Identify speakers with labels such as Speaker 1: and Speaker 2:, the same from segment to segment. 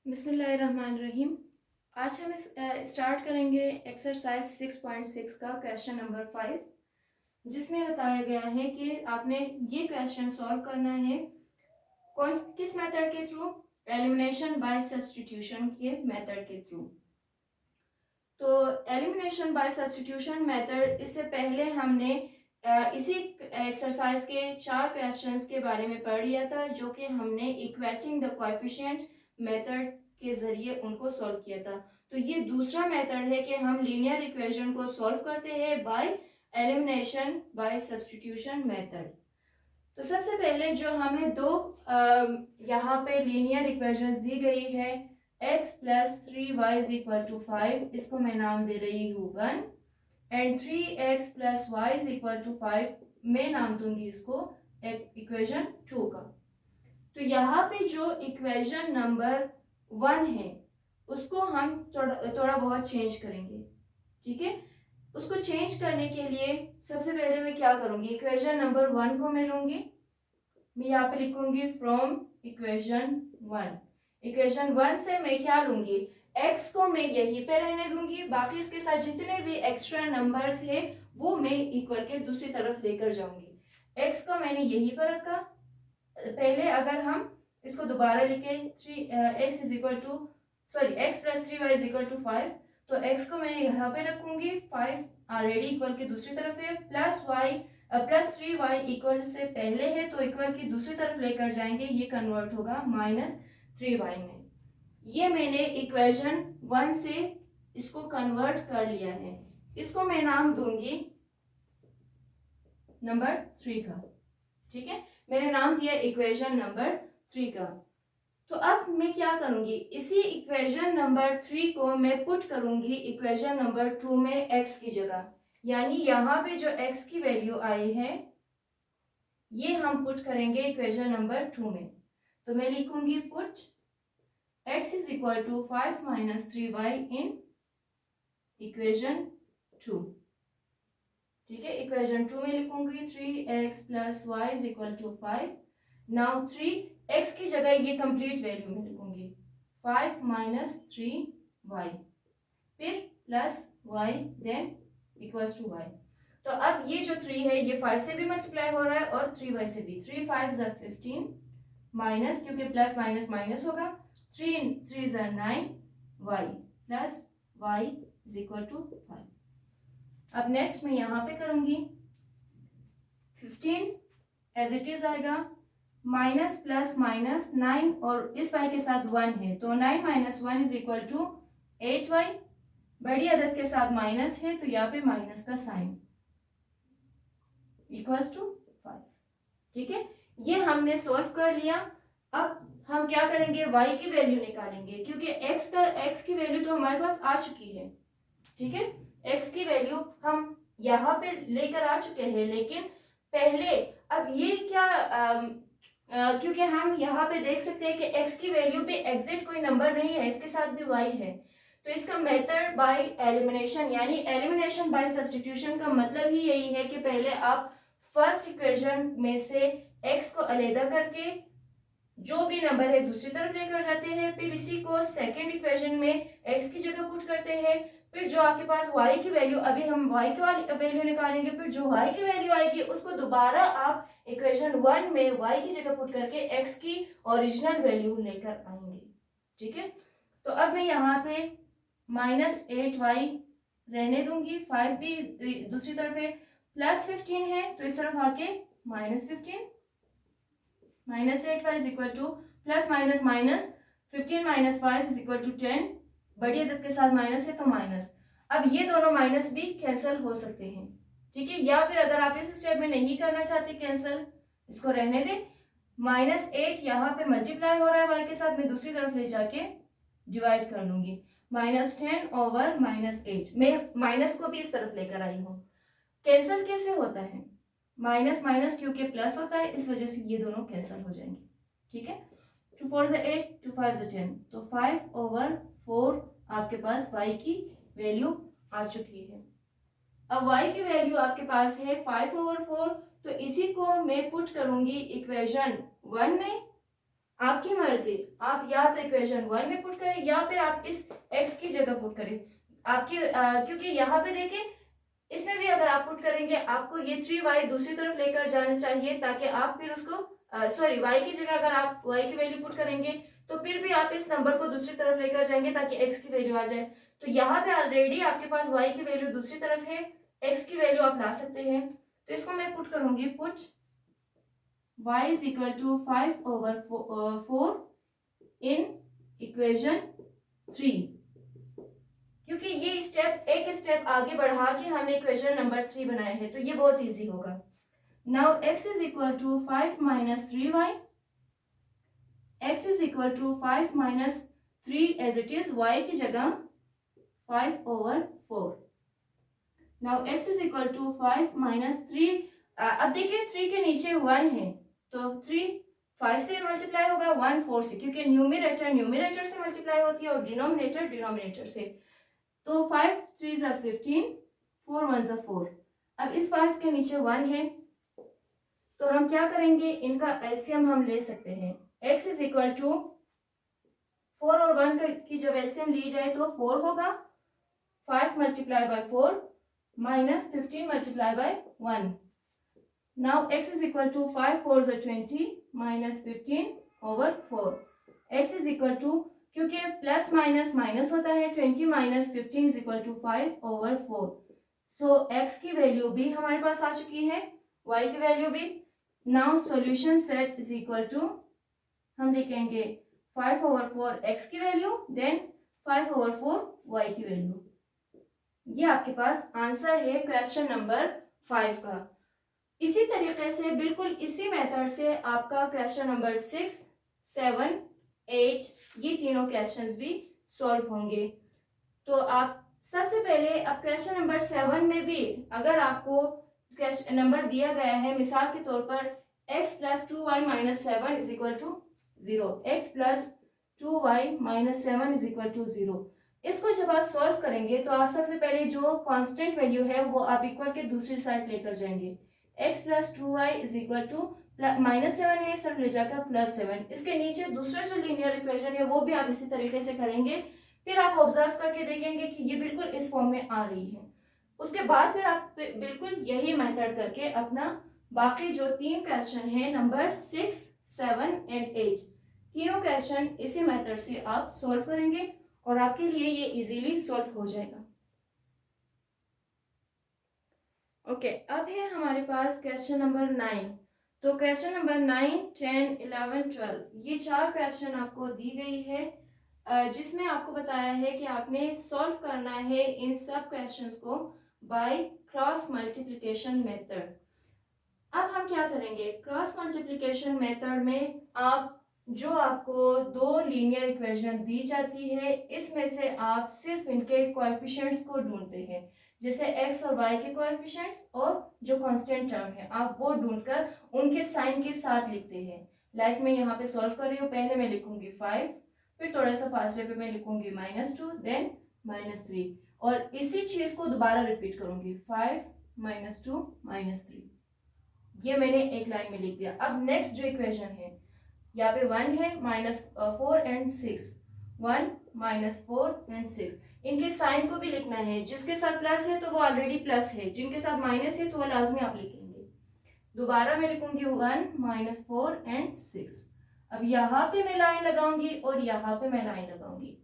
Speaker 1: बिस्मिल्लाहिर्रहमानिर्रहीम। आज हम स्टार्ट करेंगे एक्सरसाइज 6.6 का क्वेश्चन नंबर 5, जिसमें बताया गया है कि आपने ये क्वेश्चन सॉल्व करना है किस मेथड के थ्रू? एलिमिनेशन बाय सब्स्टिट्यूशन के मेथड के थ्रू। तो एलिमिनेशन बाय सब्स्टिट्यूशन मेथड, इससे पहले हमने इसी एक्सरसाइज के 4 क्वेश्चंस के बारे में पढ़ लिया था, जो कि हमने इक्वेटिंग द कोएफिशिएंट मेथड के जरिए उनको सॉल्व किया था। तो ये दूसरा मेथड है कि हम लीनियर इक्वेशन को सॉल्व करते हैं by elimination by substitution method. तो सबसे पहले जो हमें दो यहाँ पे लीनियर इक्वेशंस दी गई है, x plus 3y is equal to 5, इसको मैं नाम दे रही हूँ 1, and 3x plus y is equal to 5, मैं नाम दूंगी इसको इक्वेशन 2 का। तो यहाँ पे जो इक्वेशन नंबर 1 है उसको हम थोड़ा बहुत चेंज करेंगे, ठीक है। उसको चेंज करने के लिए सबसे पहले मैं क्या करूंगी, इक्वेशन नंबर 1 को मैं लूंगी, मैं यहाँ पे लिखूंगी फ्रॉम इक्वेशन 1। इक्वेशन 1 से मैं क्या लूंगी, x को मैं यहीं पे रहने दूंगी, बाकी इसके साथ जितने भी एक्स्ट्रा नंबर्स है वो मैं इक्वल के दूसरी तरफ लेकर जाऊंगी। x को मैंने यहीं पर रखा। पहले अगर हम इसको दोबारा लिखे x is equal to x plus 3y is equal to 5, तो x को मैं यहाँ पे रखूंगी, 5 ऑलरेडी इक्वल के दूसरी तरफ है, प्लस 3y इक्वल से पहले है तो इक्वल की दूसरी तरफ लेकर जाएंगे, ये कन्वर्ट होगा -3y में। ये मैंने इक्वेशन 1 से इसको कन्वर्ट कर लिया है, इसको मैं नाम दूंगी नंबर 3 का, ठीक है। मैंने नाम दिया इक्वेशन नंबर 3 का। तो अब मैं क्या करूंगी, इसी इक्वेशन नंबर 3 को मैं पुट करूंगी इक्वेशन नंबर 2 में x की जगह, यानी यहाँ पे जो x की वैल्यू आई है ये हम पुट करेंगे इक्वेशन नंबर 2 में। तो मैं लिखूंगी put x is equal to 5 minus 3y in equation 2, ठीक है। इक्वेशन 2 में लिखूंगी 3x plus y is equal to 5। Now 3x की जगह ये कंप्लीट वैल्यू में लिखूंगी 5 माइनस 3y, फिर plus y, then equals to y। तो अब ये जो 3 है ये 5 से भी मल्टीप्लाई हो रहा है और 3y से भी। 3 5 ज़ा 15 माइनस, क्योंकि प्लस माइनस माइनस होगा, 3 3 ज़ा 9 y plus y is equal to 5। अब नेक्स्ट मैं यहाँ पे करूंगी 15 एज इट इज आएगा, माइनस प्लस माइनस 9 और इस y के साथ 1 है तो 9 minus 1 is equal to 8y, बड़ी अदद के साथ माइनस है तो यहाँ पे माइनस का साइन इक्वल्स टू 5, ठीक है। ये हमने सॉल्व कर लिया। अब हम क्या करेंगे, y की वैल्यू निकालेंगे, क्योंकि x की वैल्यू तो हमारे पास आ चुकी है, ठीक है। x की वैल्यू हम यहाँ पे लेकर आ चुके हैं, लेकिन पहले अब ये क्या क्योंकि हम यहाँ पे देख सकते हैं कि x की वैल्यू भी एग्जैक्ट कोई नंबर नहीं है, इसके साथ भी y है, तो इसका मेथड बाय एलिमिनेशन यानी एलिमिनेशन बाय सब्स्टिट्यूशन का मतलब ही यही है कि पहले आप फर्स्ट इक्वेशन में से x को अलग करके जो भी नंबर है दूसरी तरफ लेकर जाते हैं, फिर इसी को सेकंड इक्वेशन में x की जगह पुट करते हैं, फिर जो आपके पास y की वैल्यू, अभी हम y की वैल्यू निकालेंगे, फिर जो y की वैल्यू आएगी उसको दोबारा आप इक्वेशन 1 में y की जगह पुट करके x की ओरिजिनल वैल्यू लेकर आएंगे, ठीक है। तो अब मैं यहाँ पे -8y रहने दूंगी, 5 भी दूसरी तरफ है, प्लस 15 है तो इस तरफ आके -15, -8y is equal to plus minus minus 15 minus 5 is equal to 10, बड़ी अदद के साथ माइनस है तो माइनस। अब ये दोनों माइनस भी कैंसिल हो सकते हैं, ठीक है। या फिर अगर आप इस स्टेप में नहीं करना चाहते कैंसिल, इसको रहने दें, -8 यहाँ पे मल्टीप्लाई हो रहा है y के साथ, मैं दूसरी तरफ ले जाके डिवाइड कर लूंगी, -10 ओवर -8, मैं माइनस को भी इस तरफ लेकर आई हूँ। कैंसिल कैसे होता है, माइनस माइनस क्योंकि प्लस होता है, इस वजह से ये दोनों कैंसिल हो जाएंगे, ठीक है। 2 4 ज़ा 8, 2 5 ज़ा 10, तो 5 ओवर 4 आपके पास y की वैल्यू आ चुकी है। अब y की वैल्यू आपके पास है 5 ओवर 4, तो इसी को मैं पुट करूंगी इक्वेशन 1 में, आपकी मर्जी, आप या तो इक्वेशन 1 में पुट करें या फिर आप इस x की जगह पुट करें। आपकी क्योंकि यहाँ पे देखें, इसमें भी अगर आप पुट करेंगे आपको ये 3y दूसरी तरफ लेकर जाना चाहिए, ताकि आप फिर उसको सॉरी y की जगह अगर आप y की वैल्यू पुट करेंगे तो फिर भी आप इस नंबर को दूसरी तरफ लेकर जाएंगे ताकि x की वैल्यू आ जाए। तो यहाँ पे ऑलरेडी आपके पास y की वैल्यू दूसरी तरफ है, x की वैल्यू आप ला सकते हैं। तो इसको मैं पुट करूंगी, put y is equal to 5/4 in equation 3, क्योंकि ये स्टेप एक स्टेप आगे बढ़ा के हमने इक्वेशन नंबर 3 बनाया है, तो ये बहुत इजी होगा। Now x is equal to 5 minus 3y, x is equal to 5 minus 3 as it is, y की जगह 5/4। Now x is equal to 5 minus 3, अब देखिए 3 के नीचे 1 है तो 3 5 से मल्टीप्लाई होगा, 1 4 से, क्योंकि न्यूमिनेटर से मल्टीप्लाई होती है और डिनोमिनेटर से। तो 5 3 ज़ा 15, 4 1 ज़ा 4। अब इस 5 के नीचे 1 है तो हम क्या करेंगे, इनका एलसीएम हम ले सकते हैं। x इज इक्वल टू 4 और 1 की जब एलसीएम ली जाए तो 4 होगा, 5 multiply by 4 minus 15 multiply by 1। Now x is equal to 5 4 ज़ा 20 minus 15/4। x is equal to, क्योंकि प्लस माइनस माइनस होता है, 20 minus 15 is equal to 5/4। So x की वैल्यू भी हमारे पास आ चुकी है, y की वैल्यू भी। Now solution set is equal to, हम लिखेंगे 5/4 x की वैल्यू, देन 5/4 y की वैल्यू। ये आपके पास आंसर है क्वेश्चन नंबर 5 का। इसी तरीके से बिल्कुल इसी मेथड से आपका क्वेश्चन नंबर 6 7 8 ये तीनों क्वेश्चंस भी सॉल्व होंगे। तो आप सबसे पहले अब क्वेश्चन नंबर 7 में भी अगर आपको क्वेश्चन नंबर दिया गया है, मिसाल के तौर पर x plus 2y minus 7 is equal to 0, x plus 2y minus 7 is equal to 0। इसको जब आप सॉल्व करेंगे तो आप सबसे पहले जो कांस्टेंट वैल्यू है वो आप इक्वल के दूसरी साइड लेकर जाएंगे। x plus 2y is equal to minus 7 है, सिर्फ ले जाकर प्लस 7। इसके नीचे दूसरा जो लीनियर इक्वेशन है वो भी आप इसी तरीके से करेंगे। फिर आप ऑब्जर्व करके देखेंगे कि ये बिल्कुल इस फॉर्म में आ रही है। उसके बाद फिर आप बिल्कुल यही मेथड करके अपना बाकी जो 3 क्वेश्चन है नंबर 6 7 एंड 8 तीनों क्वेश्चन इसी मेथड से आप सॉल्व करेंगे और आपके लिए ये इजीली सॉल्व हो जाएगा। ओके, अब है हमारे पास क्वेश्चन नंबर 9। तो क्वेश्चन नंबर 9 10 11 12 ये 4 क्वेश्चन आपको दी गई है, जिसमें आपको बताया है कि आपने सॉल्व करना है इन सब क्वेश्चंस को बाय क्रॉस मल्टीप्लिकेशन मेथड। अब हम क्या करेंगे, क्रॉस मल्टीप्लिकेशन मेथड में आप जो आपको 2 लीनियर इक्वेशन दी जाती है इसमें से आप सिर्फ इनके कोएफिशिएंट्स को ढूंढते हैं, जैसे x और y के कोएफिशिएंट्स और जो कांस्टेंट टर्म है आप वो ढूंढकर उनके साइन के साथ लिखते हैं। लाइक मैं यहाँ पे सॉल्व कर रही हूँ, पहले मैं लिखूंगी 5, फिर थोड़ा सा फासले पे मैं लिखूंगी -2 देन -3, और इसी चीज को दोबारा रिपीट करूंगी 5 -2 -3। ये मैंने एक लाइन में लिख दिया। अब नेक्स्ट जो इक्वेशन है यहाँ पे 1 है -4 एंड 6, 1 -4 एंड 6, इनके साइन को भी लिखना है। जिसके साथ प्लस है तो वो ऑलरेडी प्लस है, जिनके साथ माइनस है तो वो लाजमी आप लिखेंगे। दोबारा मैं लिखूंगी 1 -4 एंड 6। अब यहाँ पे मैं लाइन लगाऊंगी और यहाँ पे मैं लाइन लगाऊंगी।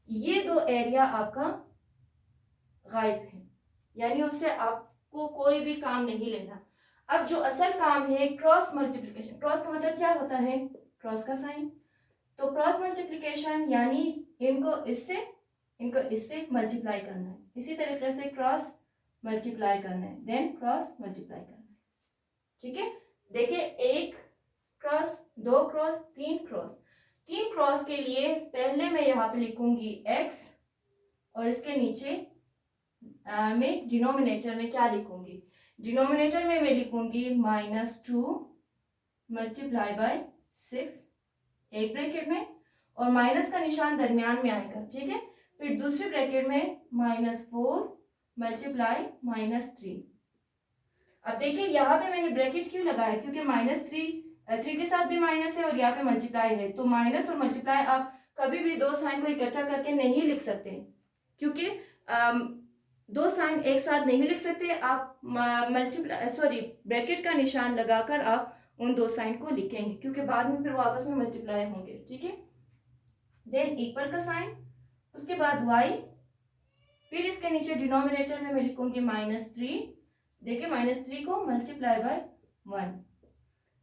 Speaker 1: ये 2 एरिया आपका गायब है, यानी उससे आपको कोई भी काम नहीं लेना। अब जो असल काम है क्रॉस मल्टीप्लिकेशन, क्रॉस का मतलब क्या होता है, क्रॉस का साइन। तो क्रॉस मल्टीप्लिकेशन यानी इनको इससे मल्टीप्लाई करना है, इसी तरीके से क्रॉस मल्टीप्लाई करना है, देन क्रॉस मल्टीप्लाई करना है। ठीक है, देखिए 1 क्रॉस 2 क्रॉस 3 क्रॉस। 3 क्रॉस के लिए पहले मैं यहाँ पे लिखूंगी x और इसके नीचे मैं डिनोमिनेटर में क्या लिखूंगी, डिनोमिनेटर में मैं लिखूंगी -2 मल्टीप्लाई बाय 6 एक ब्रैकेट में, और माइनस का निशान दरमियान में आएगा। ठीक है, फिर दूसरे ब्रैकेट में -4 मल्टीप्लाई -3। अब देखिए यहाँ पे मैंने ब्रैकेट क्यों लगाया, क्योंकि -3 3 के साथ भी माइनस है और यहाँ पे मल्टीप्लाई है, तो माइनस और मल्टीप्लाई आप कभी भी दो साइन को इकट्ठा करके नहीं लिख सकते, क्योंकि दो साइन एक साथ नहीं लिख सकते। आप मल्टीप्लाई ब्रैकेट का निशान लगाकर आप उन दो साइन को लिखेंगे, क्योंकि बाद में फिर वो आपस में मल्टीप्लाई होंगे, ठीक है। देन इक्वल का साइन, उसके बाद y, फिर इसके नीचे डिनोमिनेटर में मैं लिखूंगी -3। देखिए -3 को मल्टीप्लाई बाय 1,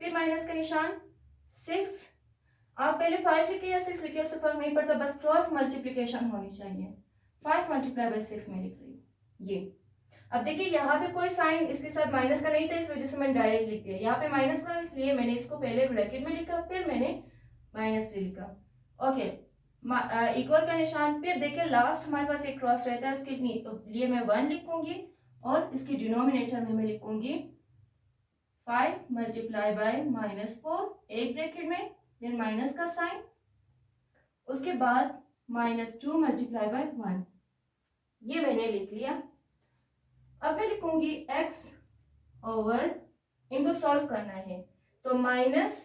Speaker 1: फिर माइनस का निशान 6। आप पहले 5 लिखे या 6 लिखे उससे फर्क नहीं पड़ता, बस क्रॉस मल्टीप्लीकेशन होनी चाहिए। 5 मल्टीप्लाई बाय 6 में लिख रही हूँ ये। अब देखिए यहाँ पे कोई साइन इसके साथ माइनस का नहीं था, इस वजह से मैंने डायरेक्ट लिख दिया। यहाँ पे माइनस का, इसलिए मैंने इसको पहले ब्रैकेट में लिखा, फिर मैंने -3 लिखा। ओके, इक्वल का निशान, फिर देखिए लास्ट हमारे पास एक क्रॉस रहता है, उसके लिए मैं 1 लिखूंगी और इसके डिनोमिनेटर में मैं लिखूंगी 5 मल्टीप्लाई बाय -4, एक ब्रैकेट में, फिर माइनस का साइन, उसके बाद -2 मल्टीप्लाई बाय 1, ये मैंने लिख लिया। अब मैं लिखूंगी x ओवर, इनको सॉल्व करना है, तो माइनस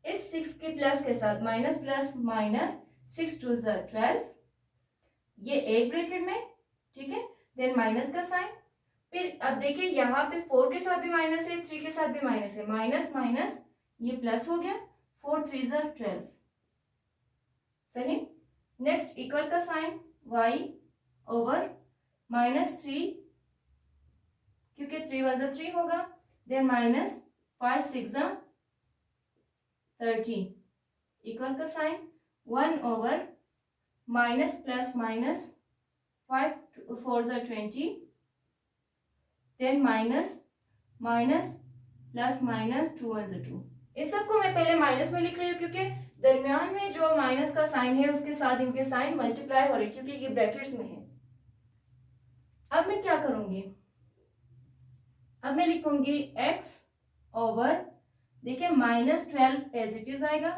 Speaker 1: इस 6 के प्लस के साथ माइनस प्लस माइनस, 6 2 12, ये एक ब्रैकेट में, ठीक है। देन माइनस का साइन, फिर अब देखिए यहाँ पे 4 के साथ भी माइनस है, 3 के साथ भी माइनस है, माइनस माइनस ये प्लस हो गया, 4 3 12, सही। नेक्स्ट इक्वल का साइन, y ओवर -3, क्योंकि 3 1 3 होगा, देन -5 6 13, इक्वल का sign 1 over minus plus minus 5 4 20, then minus minus plus minus 2 1 2। इस सबको मैं पहले माइनस में लिख रही हूँ, क्योंकि दरमियान में जो माइनस का साइन है उसके साथ इनके साइन मल्टीप्लाई हो रहे, क्योंकि ये ब्रैकेट्स में है। अब मैं क्या करूंगी, अब मैं लिखूंगी x ओवर, देखिए -12 एज इट इज आएगा।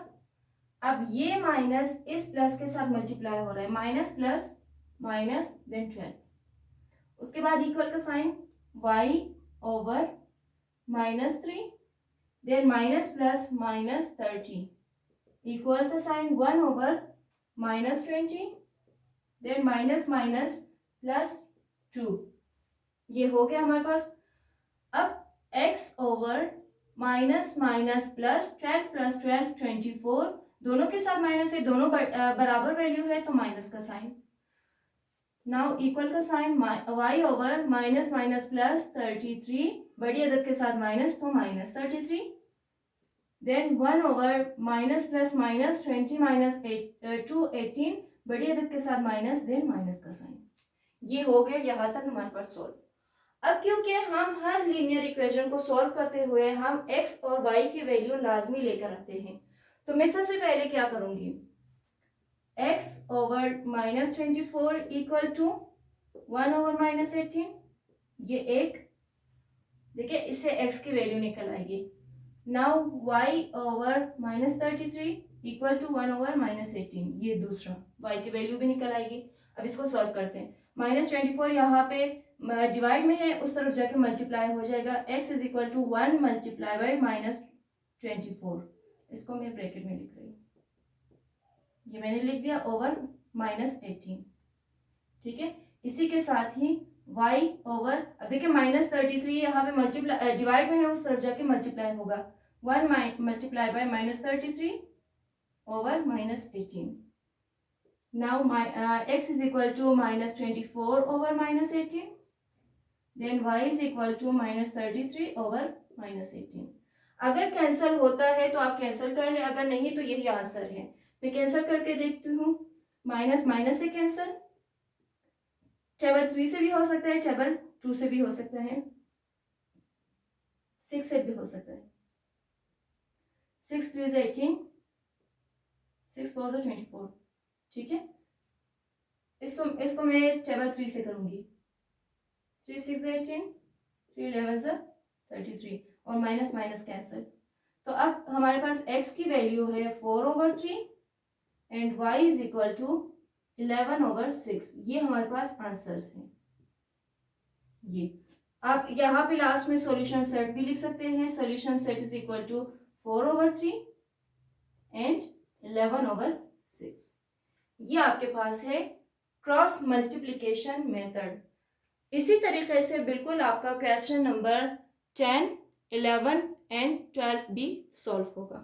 Speaker 1: अब ये माइनस इस प्लस के साथ मल्टीप्लाई हो रहा है, माइनस प्लस माइनस देन 12, उसके बाद इक्वल का sign y over -3, then minus plus minus 30, equal का sign 1 over -20, then minus minus plus 2, ये हो गया हमारे पास। अब x over minus minus plus 12 plus 12 24, दोनों के साथ माइनस है, दोनों बराबर वैल्यू है, तो माइनस का साइन। नाउ इक्वल का sign y over minus minus plus 33, बड़ी अदद के साथ माइनस, तो -33, then 1 over minus plus minus 20 minus 2 18, बड़ी अदद के साथ माइनस, देन माइनस का साइन। ये हो गया यहाँ तक हमारे पास सोल्व। अब क्योंकि हम हर लीनियर इक्वेशन को सॉल्व करते हुए हम x और y की वैल्यू लाजमी लेकर आते हैं, तो मैं सबसे पहले क्या करूंगी, x over -24 equal to 1 over -18, ये एक, देखिए इससे x की वैल्यू निकल आएगी। Now y over -33 equal to 1 over -18, ये दूसरा, y की वैल्यू भी निकल आएगी। अब इसको सॉल्व करते हैं, -24 यहाँ पे डिवाइड में है, उस तरफ जाके मल्टीप्लाई हो जाएगा, x is equal to 1 multiply by -24, इसको मैं ब्रैकेट में लिख रही हूँ, ये मैंने लिख दिया, ओवर -18, ठीक है। इसी के साथ ही y ओवर, अब देखिए -33 यहाँ पे मल्टीप्लाई डिवाइड में है, उस तरफ जाके मल्टीप्लाई होगा, 1 multiply by -33 over -18। Now x is equal to -24 over -18, then y is equal to -33 over -18। अगर कैंसिल होता है तो आप कैंसिल कर ले, अगर नहीं तो यही आंसर है। मैं कैंसिल करके देखती हूँ, माइनस माइनस से कैंसिल, टेबल 3 से भी हो सकता है, टेबल 2 से भी हो सकता है, 6 से भी हो सकता है, 6 3 is 18, 6 4 is 24, ठीक है। इसको मैं टेबल 3 से करूंगी, 3 6 18, 3 11 33, और माइनस माइनस कैंसिल। तो अब हमारे पास x की वैल्यू है 4 over 3 and y is equal to 11 over 6, ये हमारे पास आंसर्स हैं। ये आप यहाँ पे लास्ट में सॉल्यूशन सेट भी लिख सकते हैं, solution set is equal to 4/3 and 11/6। ये आपके पास है क्रॉस मल्टीप्लिकेशन मेथड। इसी तरीके से बिल्कुल आपका क्वेश्चन नंबर 10, 11 एंड 12 भी सॉल्व होगा।